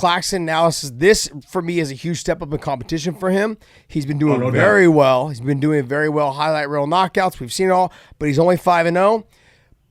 Claxton now, this for me is a huge step up in competition for him. He's been doing very well. He's been doing very well. Highlight reel knockouts. We've seen it all, but he's only 5-0.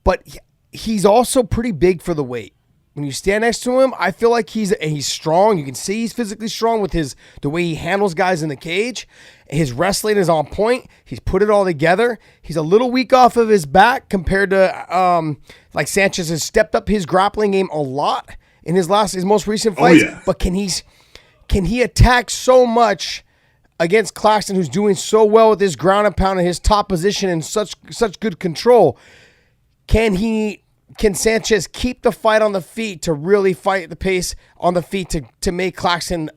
But he's also pretty big for the weight. When you stand next to him, I feel like he's strong. You can see he's physically strong with the way he handles guys in the cage. His wrestling is on point. He's put it all together. He's a little weak off of his back compared to like Sanchez has stepped up his grappling game a lot in his most recent fights. But can he attack so much against Claxton, who's doing so well with his ground and pound and his top position and such good control? Can Sanchez keep the fight on the feet to really fight the pace on the feet to make Claxton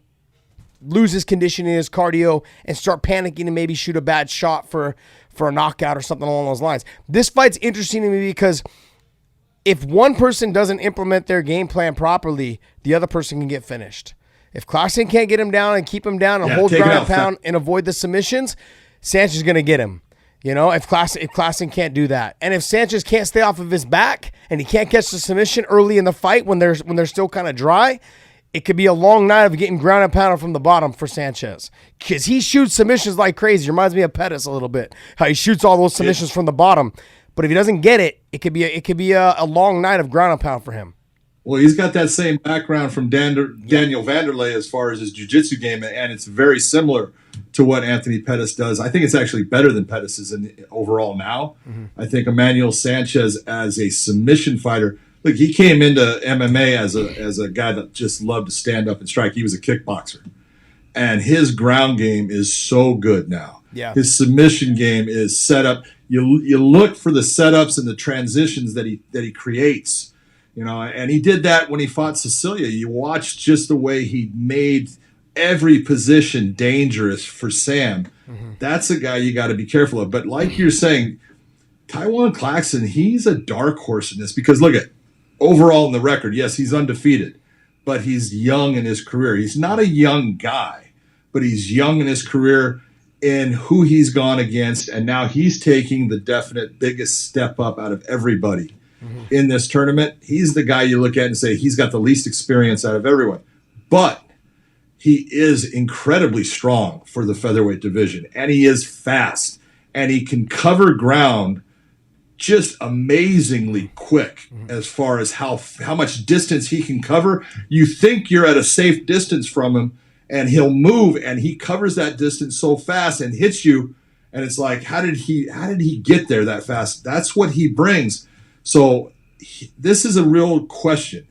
lose his conditioning, his cardio, and start panicking and maybe shoot a bad shot for a knockout or something along those lines? This fight's interesting to me because if one person doesn't implement their game plan properly, the other person can get finished. If Claxton can't get him down and keep him down and hold ground and pound and avoid the submissions, Sanchez is going to get him. You know, if Claxton can't do that, and if Sanchez can't stay off of his back and he can't catch the submission early in the fight when they're still kind of dry, it could be a long night of getting ground and pounded from the bottom for Sanchez, because he shoots submissions like crazy. Reminds me of Pettis a little bit, how he shoots all those submissions from the bottom. But if he doesn't get it, it could be a long night of ground and pound for him. Well, he's got that same background from Daniel Vanderlei as far as his jiu-jitsu game, and it's very similar to what Anthony Pettis does. I think it's actually better than Pettis' overall now. Mm-hmm. I think Emmanuel Sanchez as a submission fighter, look, he came into MMA as a guy that just loved to stand up and strike. He was a kickboxer. And his ground game is so good now. Yeah. His submission game is set up. You look for the setups and the transitions that he creates. You know, and he did that when he fought Cecilia. You watched just the way he made every position dangerous for Sam. Mm-hmm. That's a guy you got to be careful of. But like you're saying, Tywan Claxton, he's a dark horse in this, because look at overall in the record, yes, he's undefeated, but he's young in his career. He's not a young guy, but he's young in his career in who he's gone against, and now he's taking the definite biggest step up out of everybody. In this tournament, he's the guy you look at and say he's got the least experience out of everyone. But he is incredibly strong for the featherweight division, and he is fast, and he can cover ground just amazingly quick as far as how much distance he can cover. You think you're at a safe distance from him, and he'll move, and he covers that distance so fast and hits you, and it's like, how did he get there that fast? That's what he brings. So this is a real question.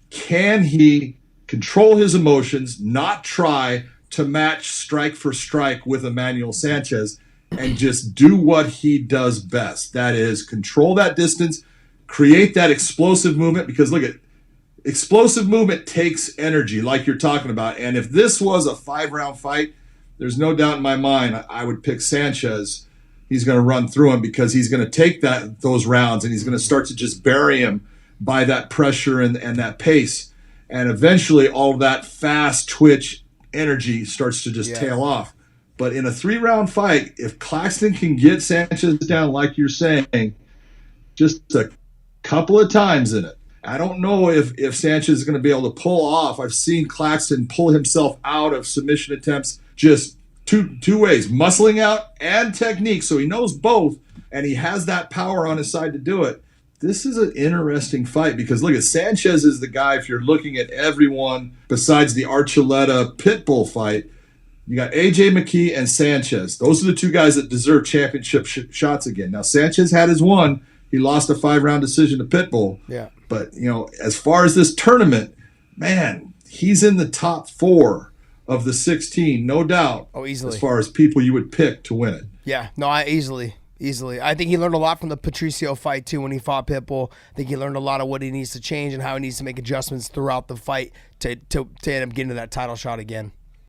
Can he control his emotions, not try to match strike for strike with Emmanuel Sanchez, and just do what he does best? That is, control that distance, create that explosive movement, because look at explosive movement takes energy like you're talking about. And if this was a 5-round fight, there's no doubt in my mind I would pick Sanchez. He's going to run through him, because he's going to take those rounds and he's going to start to just bury him by that pressure and that pace. And eventually all that fast twitch energy starts to just tail off. But in a 3-round fight, if Claxton can get Sanchez down, like you're saying, just a couple of times in it, I don't know if Sanchez is going to be able to pull off. I've seen Claxton pull himself out of submission attempts just two ways, muscling out and technique. So he knows both, and he has that power on his side to do it. This is an interesting fight, because look at Sanchez is the guy, if you're looking at everyone besides the Archuleta Pitbull fight, you got AJ McKee and Sanchez. Those are the two guys that deserve championship shots again. Now, Sanchez had his one. He lost a 5-round decision to Pitbull. Yeah. But, you know, as far as this tournament, man, he's in the top 4 of the 16, no doubt. Oh, easily. As far as people you would pick to win it. Yeah, no, easily. I think he learned a lot from the Patricio fight, too, when he fought Pitbull. I think he learned a lot of what he needs to change and how he needs to make adjustments throughout the fight to end up getting to that title shot again.